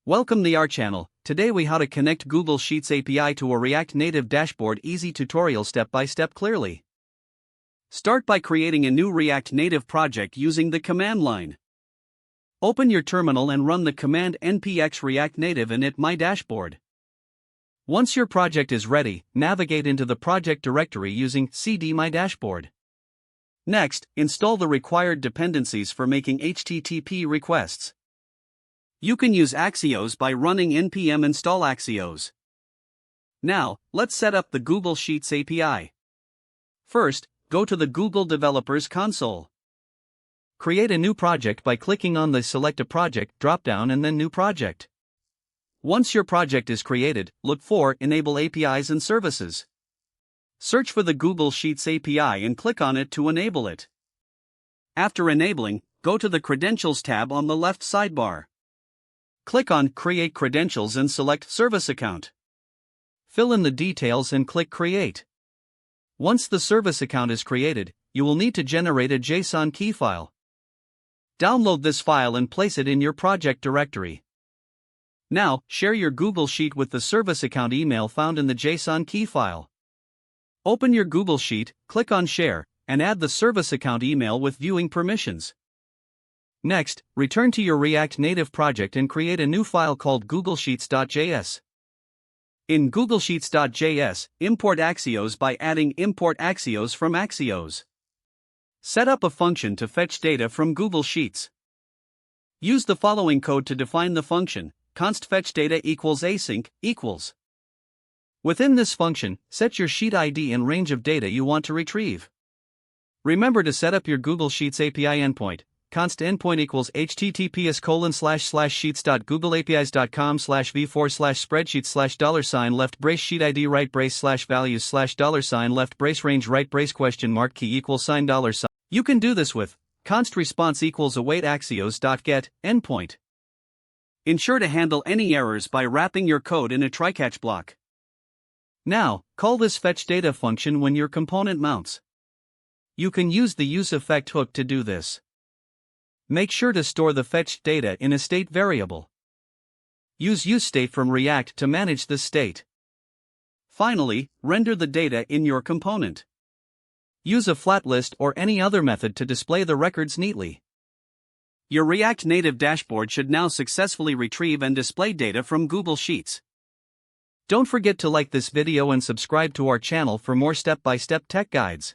Welcome to our channel. Today we how to connect Google Sheets API to a React Native dashboard. Easy tutorial step by step clearly. Start by creating a new React Native project using the command line. Open your terminal and run the command npx react native init my dashboard. Once your project is ready, navigate into the project directory using cd my dashboard. Next, install the required dependencies for making HTTP requests. You can use Axios by running npm install Axios. Now, let's set up the Google Sheets API. First, go to the Google Developers Console. Create a new project by clicking on the Select a Project drop-down and then New Project. Once your project is created, look for Enable APIs and Services. Search for the Google Sheets API and click on it to enable it. After enabling, go to the Credentials tab on the left sidebar. Click on Create Credentials and select Service Account. Fill in the details and click Create. Once the service account is created, you will need to generate a JSON key file. Download this file and place it in your project directory. Now, share your Google Sheet with the service account email found in the JSON key file. Open your Google Sheet, click on Share, and add the service account email with viewing permissions. Next, return to your React Native project and create a new file called googlesheets.js. In googlesheets.js, import Axios by adding import Axios from Axios. Set up a function to fetch data from Google Sheets. Use the following code to define the function: const fetch data equals async equals. Within this function, set your sheet ID and range of data you want to retrieve. Remember to set up your Google Sheets API endpoint. Const endpoint equals https://sheets.googleapis.com/v4/spreadsheet/$ left brace sheet ID right brace /values $$ left brace range right brace question mark key equals $. You can do this with const response equals await axios.get endpoint. Ensure to handle any errors by wrapping your code in a try-catch block. Now, call this fetch data function when your component mounts. You can use the useEffect hook to do this. Make sure to store the fetched data in a state variable. Use useState from React to manage this state. Finally, render the data in your component. Use a flat list or any other method to display the records neatly. Your React Native dashboard should now successfully retrieve and display data from Google Sheets. Don't forget to like this video and subscribe to our channel for more step-by-step tech guides.